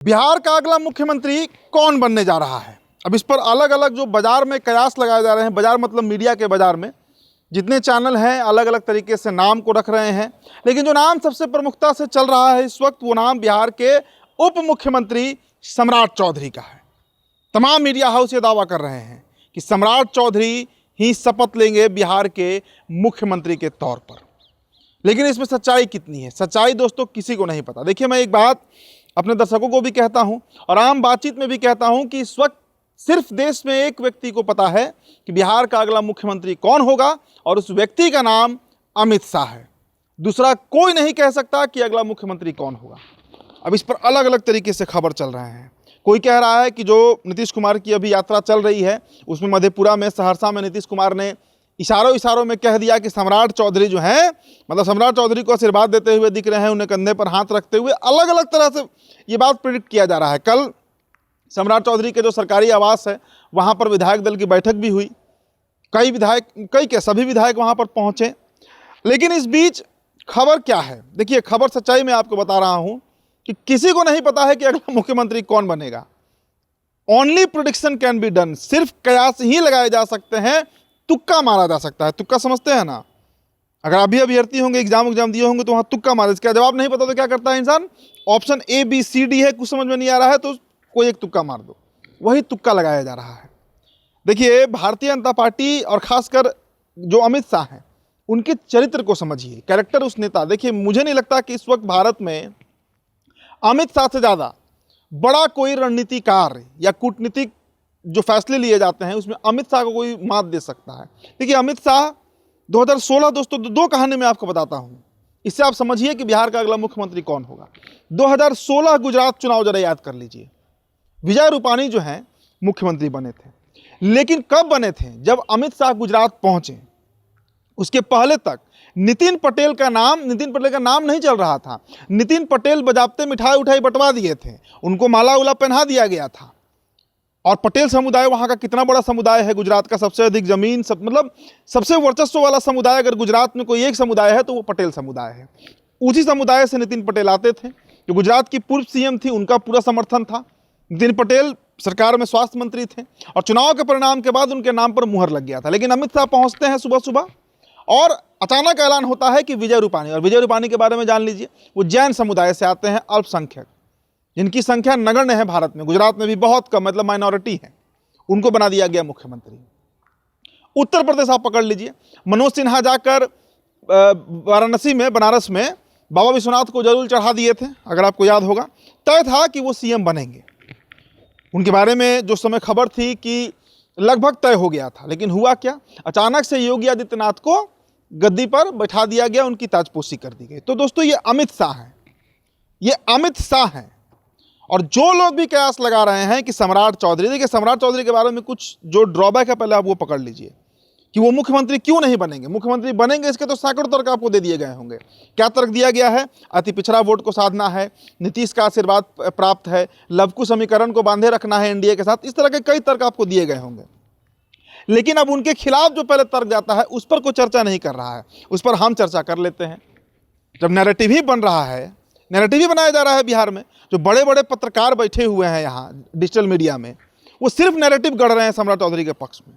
बिहार का अगला मुख्यमंत्री कौन बनने जा रहा है। अब इस पर अलग अलग जो बाजार में कयास लगाए जा रहे हैं, बाजार मतलब मीडिया के बाजार में जितने चैनल हैं अलग अलग तरीके से नाम को रख रहे हैं, लेकिन जो नाम सबसे प्रमुखता से चल रहा है इस वक्त वो नाम बिहार के उप मुख्यमंत्री सम्राट चौधरी का है। तमाम मीडिया हाउस ये दावा कर रहे हैं कि सम्राट चौधरी ही शपथ लेंगे बिहार के मुख्यमंत्री के तौर पर। लेकिन इसमें सच्चाई कितनी है, सच्चाई दोस्तों किसी को नहीं पता। देखिए, मैं एक बात अपने दर्शकों को भी कहता हूं और आम बातचीत में भी कहता हूं कि इस वक्त सिर्फ देश में एक व्यक्ति को पता है कि बिहार का अगला मुख्यमंत्री कौन होगा, और उस व्यक्ति का नाम अमित शाह है। दूसरा कोई नहीं कह सकता कि अगला मुख्यमंत्री कौन होगा। अब इस पर अलग अलग तरीके से खबर चल रहे हैं। कोई कह रहा है कि जो नीतीश कुमार की अभी यात्रा चल रही है उसमें मधेपुरा में, सहरसा में नीतीश कुमार ने इशारों में कह दिया कि सम्राट चौधरी जो हैं, मतलब सम्राट चौधरी को आशीर्वाद देते हुए दिख रहे हैं, उन्हें कंधे पर हाथ रखते हुए। अलग अलग तरह से ये बात प्रेडिक्ट किया जा रहा है। कल सम्राट चौधरी के जो सरकारी आवास है वहाँ पर विधायक दल की बैठक भी हुई। सभी विधायक वहाँ पर पहुँचे। लेकिन इस बीच खबर क्या है, देखिए खबर सच्चाई में आपको बता रहा हूँ कि किसी को नहीं पता है कि अगला मुख्यमंत्री कौन बनेगा। Only prediction can be done, सिर्फ कयास ही लगाए जा सकते हैं, तुक्का मारा जा सकता है। तुक्का समझते हैं ना, अगर अभी अभ्यर्थी होंगे, एग्जाम दिए होंगे तो वहाँ तुक्का मारे। इसका जवाब नहीं पता तो क्या करता है इंसान, option A B C D है, कुछ समझ में नहीं आ रहा है तो कोई एक तुक्का मार दो, वही तुक्का लगाया जा रहा है। देखिए, भारतीय जनता पार्टी और खासकर जो अमित शाह हैं उनके चरित्र को समझिए, कैरेक्टर उस नेता। देखिए, मुझे नहीं लगता कि इस वक्त भारत में अमित शाह से ज़्यादा बड़ा कोई रणनीतिकार या कूटनीतिक जो फैसले लिए जाते हैं उसमें अमित शाह को कोई मात दे सकता है। देखिए, अमित शाह 2016 दोस्तों, दो कहानी मैं आपको बताता हूं, इससे आप समझिए कि बिहार का अगला मुख्यमंत्री कौन होगा। 2016 गुजरात चुनाव जरा याद कर लीजिए। विजय रूपाणी जो हैं मुख्यमंत्री बने थे, लेकिन कब बने थे, जब अमित शाह गुजरात पहुंचे। उसके पहले तक नितिन पटेल का नाम नहीं चल रहा था। नितिन पटेल बजाबते मिठाई उठाई बंटवा दिए थे, उनको माला उला पहना दिया गया था। और पटेल समुदाय वहाँ का कितना बड़ा समुदाय है, गुजरात का सबसे अधिक जमीन, मतलब सबसे वर्चस्व वाला समुदाय अगर गुजरात में कोई एक समुदाय है तो वो पटेल समुदाय है। उसी समुदाय से नितिन पटेल आते थे। जो गुजरात की पूर्व सीएम थी उनका पूरा समर्थन था। नितिन पटेल सरकार में स्वास्थ्य मंत्री थे और चुनाव के परिणाम के बाद उनके नाम पर मुहर लग गया था। लेकिन अमित शाह पहुँचते हैं सुबह सुबह और अचानक ऐलान होता है कि विजय रूपाणी, और विजय रूपाणी के बारे में जान लीजिए, वो जैन समुदाय से आते हैं, अल्पसंख्यक, जिनकी संख्या नगण्य है भारत में, गुजरात में भी बहुत कम, मतलब माइनॉरिटी है। उनको बना दिया गया मुख्यमंत्री। उत्तर प्रदेश आप पकड़ लीजिए, मनोज सिन्हा जाकर वाराणसी में, बनारस में बाबा विश्वनाथ को जरूर चढ़ा दिए थे, अगर आपको याद होगा। तय था कि वो सीएम बनेंगे। उनके बारे में जो समय खबर थी कि लगभग तय हो गया था, लेकिन हुआ क्या, अचानक से योगी आदित्यनाथ को गद्दी पर बैठा दिया गया, उनकी ताजपोशी कर दी गई। तो दोस्तों, ये अमित शाह हैं, ये अमित शाह हैं। और जो लोग भी कयास लगा रहे हैं कि सम्राट चौधरी, देखिए सम्राट चौधरी के बारे में कुछ जो ड्रॉबैक है पहले आप वो पकड़ लीजिए कि वो मुख्यमंत्री क्यों नहीं बनेंगे। मुख्यमंत्री बनेंगे इसके तो सैकड़ों तर्क आपको दे दिए गए होंगे। क्या तर्क दिया गया है, अति पिछड़ा वोट को साधना है, नीतीश का आशीर्वाद प्राप्त है, लवकुश समीकरण को बांधे रखना है एनडीए के साथ, इस तरह के कई तर्क आपको दिए गए होंगे। लेकिन अब उनके खिलाफ जो पहले तर्क जाता है उस पर कोई चर्चा नहीं कर रहा है, उस पर हम चर्चा कर लेते हैं। जब नैरेटिव ही बन रहा है, नैरेटिव ही बनाया जा रहा है बिहार में, जो बड़े बड़े पत्रकार बैठे हुए हैं यहाँ डिजिटल मीडिया में, वो सिर्फ नैरेटिव गढ़ रहे हैं सम्राट चौधरी के पक्ष में।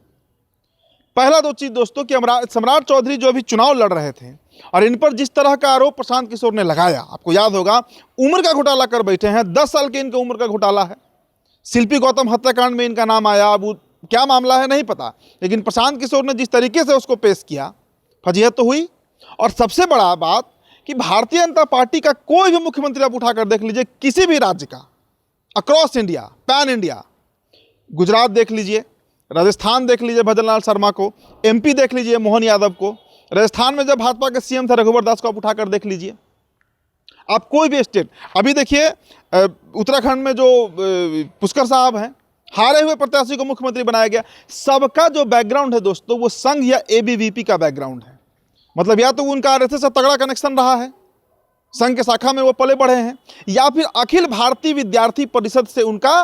पहला दो चीज़ दोस्तों कि सम्राट चौधरी जो अभी चुनाव लड़ रहे थे और इन पर जिस तरह का आरोप प्रशांत किशोर ने लगाया, आपको याद होगा, उम्र का घोटाला कर बैठे हैं, 10 साल के इनका उम्र का घोटाला है। शिल्पी गौतम हत्याकांड में इनका नाम आया, अब क्या मामला है नहीं पता, लेकिन प्रशांत किशोर ने जिस तरीके से उसको पेश किया, फजीहत तो हुई। और सबसे बड़ा बात कि भारतीय जनता पार्टी का कोई भी मुख्यमंत्री आप उठाकर देख लीजिए, किसी भी राज्य का, across India, pan India, Gujarat देख लीजिए, राजस्थान देख लीजिए भजनलाल शर्मा को, एमपी देख लीजिए मोहन यादव को, राजस्थान में जब भाजपा के सीएम थे रघुवर दास को आप उठाकर देख लीजिए। आप कोई भी स्टेट, अभी देखिए उत्तराखंड में जो पुष्कर साहब हैं, हारे हुए प्रत्याशी को मुख्यमंत्री बनाया गया। सबका जो बैकग्राउंड है दोस्तों वो संघ या एबीवीपी का बैकग्राउंड है। मतलब या तो उनका आरएसएस से तगड़ा कनेक्शन रहा है, संघ के शाखा में वो पले बढ़े हैं, या फिर अखिल भारतीय विद्यार्थी परिषद से उनका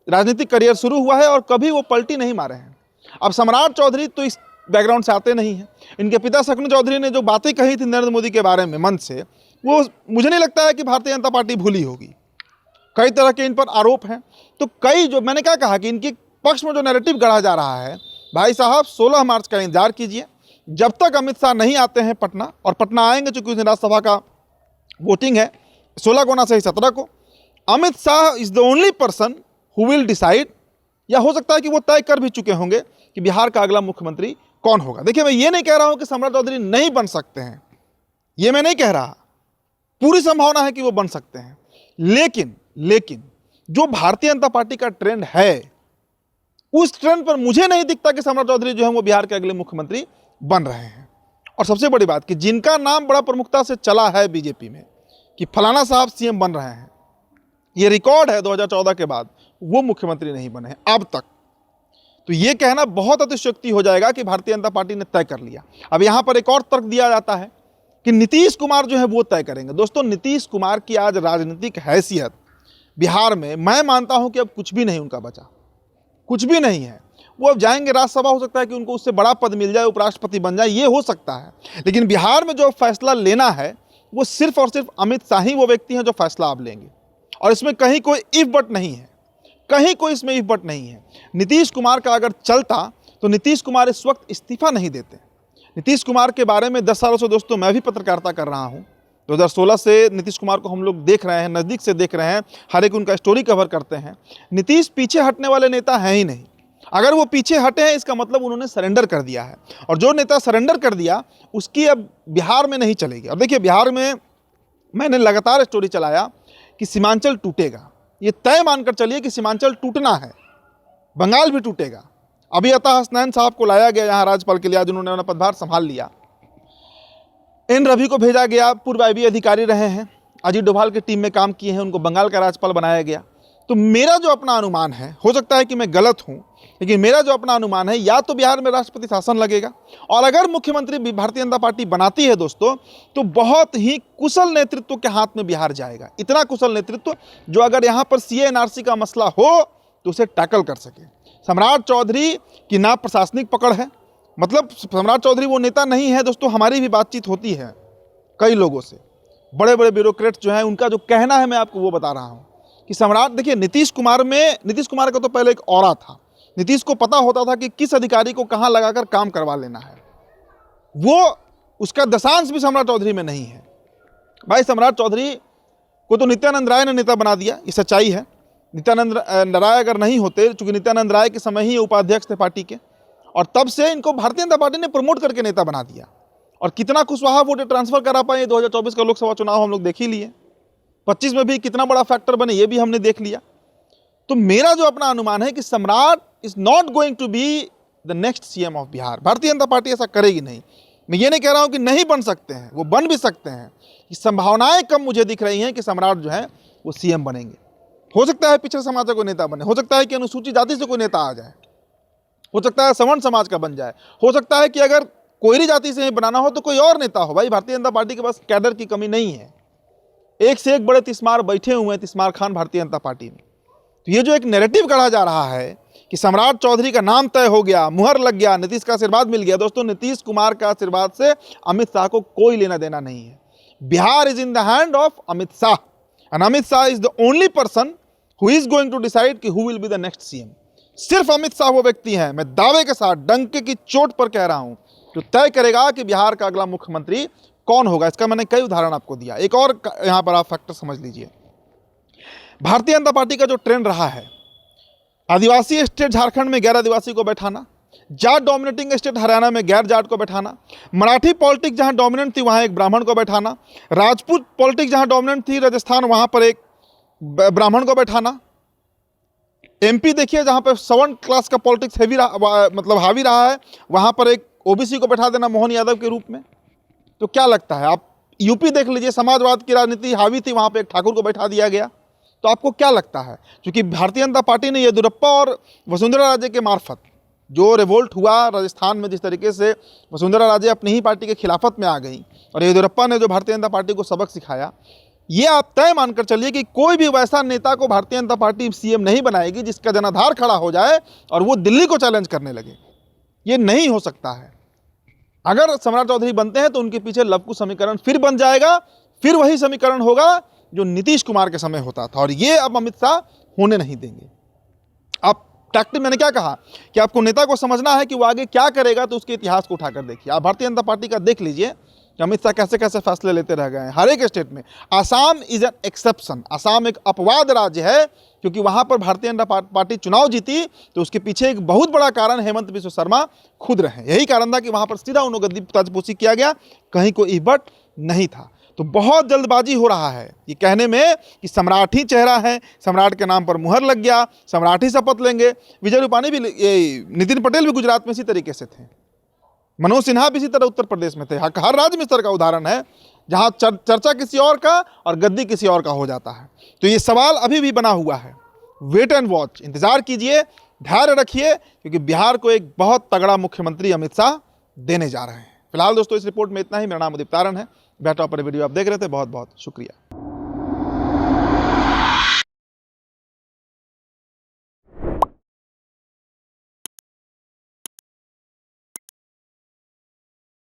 राजनीतिक करियर शुरू हुआ है और कभी वो पलटी नहीं मारे हैं। अब सम्राट चौधरी तो इस बैकग्राउंड से आते नहीं हैं। इनके पिता शकुनी चौधरी ने जो बातें कही थी नरेंद्र मोदी के बारे में मन से, वो मुझे नहीं लगता है कि भारतीय जनता पार्टी भूली होगी। कई तरह के इन पर आरोप हैं। तो कई जो मैंने क्या कहा कि इनके पक्ष में जो नैरेटिव गढ़ा जा रहा है, भाई साहब 16 मार्च का इंतजार कीजिए। जब तक अमित शाह नहीं आते हैं पटना, और पटना आएंगे चूंकि उस दिन राज्यसभा का वोटिंग है 16 को ना सही 17 को, Amit Shah is the only person who will decide, या हो सकता है कि वो तय कर भी चुके होंगे कि बिहार का अगला मुख्यमंत्री कौन होगा। देखिए, मैं ये नहीं कह रहा हूं कि सम्राट चौधरी नहीं बन सकते हैं, ये मैं नहीं कह रहा, पूरी संभावना है कि वो बन सकते हैं। लेकिन जो भारतीय जनता पार्टी का ट्रेंड है, उस ट्रेंड पर मुझे नहीं दिखता कि सम्राट चौधरी जो है वो बिहार के अगले मुख्यमंत्री बन रहे हैं। और सबसे बड़ी बात कि जिनका नाम बड़ा प्रमुखता से चला है बीजेपी में कि फलाना साहब सीएम बन रहे हैं, ये रिकॉर्ड है 2014 के बाद वो मुख्यमंत्री नहीं बने हैं अब तक। तो ये कहना बहुत अतिशयोक्ति हो जाएगा कि भारतीय जनता पार्टी ने तय कर लिया। अब यहां पर एक और तर्क दिया जाता है कि नीतीश कुमार जो है वो तय करेंगे। दोस्तों, नीतीश कुमार की आज राजनीतिक हैसियत बिहार में मैं मानता हूं कि अब कुछ भी नहीं उनका बचा, कुछ भी नहीं है। वो अब जाएंगे राज्यसभा, हो सकता है कि उनको उससे बड़ा पद मिल जाए, उपराष्ट्रपति बन जाए, ये हो सकता है। लेकिन बिहार में जो फैसला लेना है वो सिर्फ और सिर्फ अमित शाह ही वो व्यक्ति हैं जो फैसला आप लेंगे, और इसमें कहीं कोई इफ बट नहीं है, कहीं कोई इसमें इफ बट नहीं है। नीतीश कुमार का अगर चलता तो नीतीश कुमार इस वक्त इस्तीफा नहीं देते। नीतीश कुमार के बारे में 10 सालों से दोस्तों मैं भी पत्रकारिता कर रहा हूँ। 2016 से नीतीश कुमार को हम लोग देख रहे हैं, नज़दीक से देख रहे हैं, हर एक उनका स्टोरी कवर करते हैं। नीतीश पीछे हटने वाले नेता हैं ही नहीं। अगर वो पीछे हटे हैं इसका मतलब उन्होंने सरेंडर कर दिया है, और जो नेता सरेंडर कर दिया उसकी अब बिहार में नहीं चलेगी। अब देखिए, बिहार में मैंने लगातार स्टोरी चलाया कि सीमांचल टूटेगा, ये तय मानकर चलिए कि सीमांचल टूटना है, बंगाल भी टूटेगा। अभी अता हसनैन साहब को लाया गया यहाँ राज्यपाल के लिए, जिन्होंने अपना पदभार संभाल लिया। एन रवि को भेजा गया, पूर्व आईबी अधिकारी रहे हैं, अजीत डोभाल की टीम में काम किए हैं, उनको बंगाल का राज्यपाल बनाया गया। तो मेरा जो अपना अनुमान है, हो सकता है कि मैं गलत हूं, लेकिन मेरा जो अपना अनुमान है, या तो बिहार में राष्ट्रपति शासन लगेगा, और अगर मुख्यमंत्री भारतीय जनता पार्टी बनाती है दोस्तों, तो बहुत ही कुशल नेतृत्व के हाथ में बिहार जाएगा। इतना कुशल नेतृत्व जो अगर यहाँ पर सीए एनआरसी का मसला हो तो उसे टैकल कर सके। सम्राट चौधरी की ना प्रशासनिक पकड़ है, मतलब सम्राट चौधरी वो नेता नहीं है दोस्तों। हमारी भी बातचीत होती है कई लोगों से, बड़े बड़े ब्यूरोक्रेट जो हैं, उनका जो कहना है मैं आपको वो बता रहा हूँ कि सम्राट, देखिए नीतीश कुमार का तो पहले एक ऑरा था। नीतीश को पता होता था कि किस अधिकारी को कहाँ लगाकर काम करवा लेना है, वो उसका दशांश भी सम्राट चौधरी में नहीं है। भाई सम्राट चौधरी को तो नित्यानंद राय ने नेता बना दिया, ये सच्चाई है। नित्यानंद राय अगर नहीं होते, चूंकि नित्यानंद राय के समय ही उपाध्यक्ष थे पार्टी के, और तब से इनको भारतीय जनता पार्टी ने प्रमोट करके नेता बना दिया। और कितना कुशवाहा वोट ट्रांसफर करा पाए 2024 का लोकसभा चुनाव हम लोग देख ही लिए, 25 में भी कितना बड़ा फैक्टर बने ये भी हमने देख लिया। तो मेरा जो अपना अनुमान है कि Samrat is not going to be the next CM of Bihar. Bharatiya Janata party ऐसा करेगी नहीं। मैं ये नहीं कह रहा हूं कि नहीं बन सकते हैं, वो बन भी सकते हैं। संभावनाएं कम मुझे दिख रही हैं कि सम्राट जो है वो सीएम बनेंगे। हो सकता है पिछड़े समाज का कोई नेता बने, हो सकता है कि अनुसूचित जाति से कोई नेता आ जाए, हो सकता है सवर्ण समाज का बन जाए, हो सकता है कि अगर कोयरी जाति से ही बनाना हो तो कोई और नेता हो। भाई भारतीय जनता पार्टी के पास कैडर की कमी नहीं है, एक से एक बड़े तिस्मार बैठे हुए हैं, तिस्मार खान भारतीय जनता पार्टी में। तो ये जो एक नैरेटिव गढ़ा जा रहा है कि सम्राट चौधरी का नाम तय हो गया, मुहर लग गया, नीतीश का आशीर्वाद मिल गया, दोस्तों नीतीश कुमार का आशीर्वाद से अमित शाह को कोई लेना देना नहीं है। Bihar is in the hand of Amit Shah, and Amit Shah is the only person who is going to decide कि who will be the next CM. सिर्फ अमित शाह वो व्यक्ति हैं, मैं दावे के साथ डंके की चोट पर कह रहा हूं, जो तय करेगा कि बिहार का अगला मुख्यमंत्री कौन होगा। इसका मैंने कई उदाहरण आपको दिया। एक और यहां पर आप फैक्टर समझ लीजिए, भारतीय जनता पार्टी का जो ट्रेंड रहा है, आदिवासी स्टेट झारखंड में गैर आदिवासी को बैठाना, जाट डोमिनेटिंग स्टेट हरियाणा में गैर जाट को बैठाना, मराठी पॉलिटिक्स जहां डोमिनेंट थी वहां एक ब्राह्मण को बैठाना, राजपूत पॉलिटिक्स जहां डोमिनेंट थी राजस्थान वहां पर एक ब्राह्मण को बैठाना, एमपी देखिए जहां पर सवर्ण क्लास का पॉलिटिक्स हावी रहा है, वहां पर एक ओबीसी को बैठा देना मोहन यादव के रूप में। तो क्या लगता है, आप यूपी देख लीजिए, समाजवाद की राजनीति हावी थी, वहां पर एक ठाकुर को बैठा दिया गया। तो आपको क्या लगता है, क्योंकि भारतीय जनता पार्टी ने येदियुरप्पा और वसुंधरा राजे के मार्फत जो रिवोल्ट हुआ राजस्थान में, जिस तरीके से वसुंधरा राजे अपनी ही पार्टी के खिलाफत में आ गई और येदियुरप्पा ने जो भारतीय जनता पार्टी को सबक सिखाया, ये आप तय मानकर चलिए कि कोई भी वैसा नेता को भारतीय जनता पार्टी सीएम नहीं बनाएगी जिसका जनाधार खड़ा हो जाए और वो दिल्ली को चैलेंज करने लगे। ये नहीं हो सकता है। अगर सम्राट चौधरी बनते हैं तो उनके पीछे लवकुश समीकरण फिर बन जाएगा, फिर वही समीकरण होगा जो नीतीश कुमार के समय होता था, और ये अब अमित शाह होने नहीं देंगे। आप टैक्टिक, मैंने क्या कहा कि आपको नेता को समझना है कि वो आगे क्या करेगा, तो उसके इतिहास को उठाकर देखिए। आप भारतीय जनता पार्टी का देख लीजिए कि अमित शाह कैसे कैसे फैसले लेते रह गए हैं हर एक स्टेट में। Assam is an exception. Assam एक अपवाद राज्य है, क्योंकि वहां पर भारतीय जनता पार्टी चुनाव जीती, तो उसके पीछे एक बहुत बड़ा कारण हेमंत बिश्व शर्मा खुद रहे। यही कारण था कि वहां पर सीधा उन्हें गद्दी ताजपोशी किया गया, कहीं कोई इबट नहीं था। तो बहुत जल्दबाजी हो रहा है ये कहने में कि सम्राट ही चेहरा है, सम्राट के नाम पर मुहर लग गया, सम्राट ही शपथ लेंगे। विजय रूपानी भी, नितिन पटेल भी गुजरात में इसी तरीके से थे, मनोज सिन्हा भी इसी तरह उत्तर प्रदेश में थे। हर राज्य में इस तरह का उदाहरण है जहां चर्चा किसी और का और गद्दी किसी और का हो जाता है। तो ये सवाल अभी भी बना हुआ है। वेट एंड वॉच, इंतजार कीजिए, धैर्य रखिए, क्योंकि बिहार को एक बहुत तगड़ा मुख्यमंत्री अमित शाह देने जा रहे हैं। फिलहाल दोस्तों इस रिपोर्ट में इतना ही। मेरा नाम उदित तारण है, बैठा पर वीडियो आप देख रहे थे। बहुत बहुत शुक्रिया।